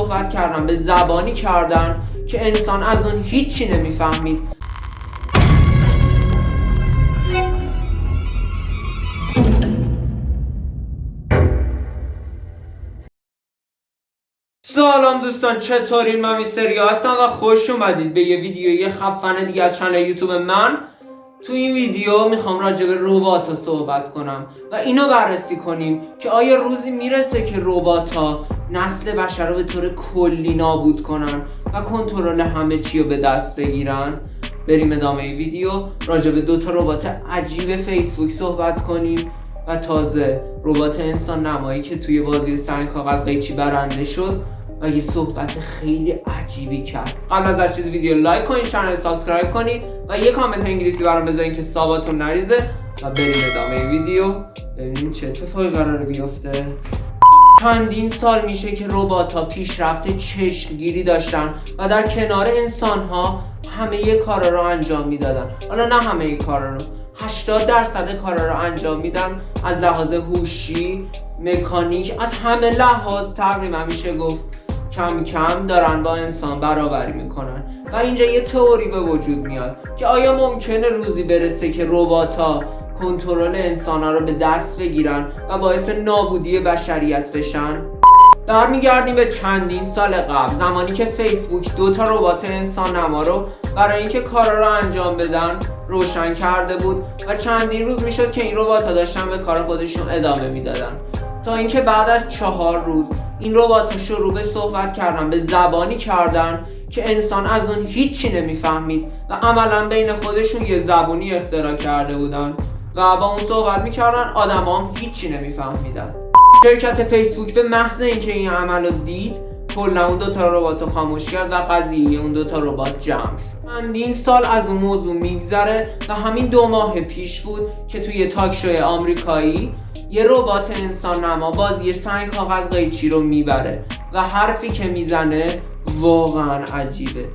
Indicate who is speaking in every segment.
Speaker 1: صحبت کردن به زبانی کردن که انسان از اون هیچی نمیفهمید. سلام دوستان، چطورین؟ من میستریا هستم و خوش اومدید به یه ویدیوی خفن دیگه از کانال یوتیوب من. تو این ویدیو میخوام راجع به ربات‌ها صحبت کنم و اینو بررسی کنیم که آیا روزی میرسه که ربات‌ها نسل بشر رو به طور کلی نابود کنن و کنترل همه چی رو به دست بگیرن. بریم ادامه ویدیو راجع به 2 ربات عجیب فیسبوک صحبت کنیم و تازه ربات انسان نمایی که توی بازی سنگ کاغذ قیچی برنده شد و یه صحبت خیلی عجیبی کرد. قبل از هر چیز ویدیو لایک کنید، کانال سابسکرایب کنید و یه کامنت انگلیسی برام بذارین که ساباتون نریزه و بریم ادامه ویدیو ببینیم چه اتفاقی قراره بیفته. چندین سال میشه که ربات‌ها پیشرفت چشمگیری داشتن و در کنار انسان‌ها همه کارا رو انجام میدادن. حالا نه همه کارا رو، 80% کارا رو انجام میدن. از لحاظ هوشی، مکانیک، از همه لحاظ تقریبا میشه گفت کم کم دارن با انسان برابری میکنن. و اینجا یه تئوری به وجود میاد که آیا ممکنه روزی برسه که ربات‌ها کنترل انسان‌ها رو به دست بگیرن و باعث نابودی بشریت بشن؟ برمیگردیم به چندین سال قبل، زمانی که فیسبوک 2 ربات انسان نما رو برای اینکه کارا رو انجام بدن روشن کرده بود و چندین روز میشد که این ربات‌ها داشتن به کار خودشون ادامه میدادن، تا اینکه بعد از 4 روز این ربات‌ها شروع به صحبت کردن به زبانی کردن که انسان از اون هیچی نمیفهمید و عملا بین خودشون یه زبونی اختراع کرده بودن و با اون صحبت میکردن، آدما هم هیچی نمیفهمیدن. شرکت فیسبوک به محض اینکه این عمل رو دید کلا اون 2 ربات رو خاموش کرد و قضیه اون 2 ربات جمع شد. چندین سال از اون موضوع میگذره و همین 2 ماه پیش بود که توی تاک شوی آمریکایی یه ربات انسان نما بازی سنگ کاغذ قیچی رو میبره و حرفی که میزنه واقعا عجیبه.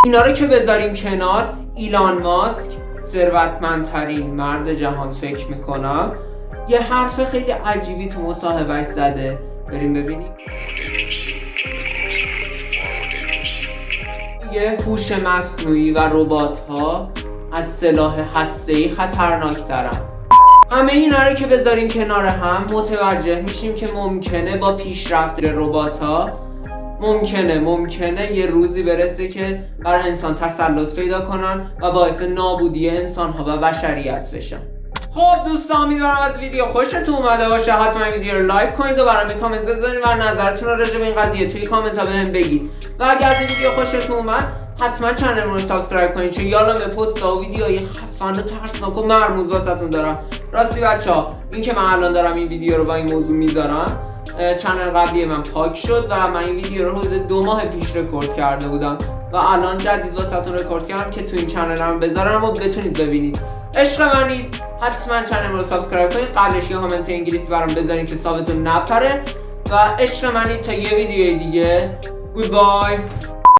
Speaker 1: اینا رو که بذاریم کنار، ایلان ماسک ثروتمندترین مرد جهان فکر میکنم یه حرف خیلی عجیبی تو مصاحبهش زده. بریم ببینیم. یه هوش مصنوعی و ربات‌ها از سلاح هسته‌ای خطرناک‌ترن. همه اینا رو که بذاریم کنار هم متوجه میشیم که ممکنه با پیشرفت ربات‌ها ممکنه یه روزی برسه که بر انسان تسلط پیدا کنن و باعث نابودی انسان‌ها و بشریت بشن. خب دوستان، امیدوارم از ویدیو خوشتون اومده باشه. حتما ویدیو رو لایک کنید و برام کامنت بذارید و نظرتون رو راجع به این قضیه توی کامنت ها بهم بگید. و اگر از این ویدیو خوشتون اومد حتما کانال رو سابسکرایب کنید، چون یادم به پست ها و ویدیوهای خفن و ترسناک و مرموز واسهتون دارم. راستی بچه‌ها، این که من الان دارم این ویدیو رو با این موضوع میذارم، چنل قبلی من پاک شد و من این ویدیو رو حدود 2 ماه پیش رکورد کرده بودم و الان جدید واسهتون رکورد کردم که تو این چنلم بذارم و بتونید ببینید. عشق منید، حتما چنل رو سابسکرایب کنید، قبلش یه کامنت انگلیسی برام بذارید که حسابتون نپره و عشق منید. تا یه ویدیوی دیگه، گودبای.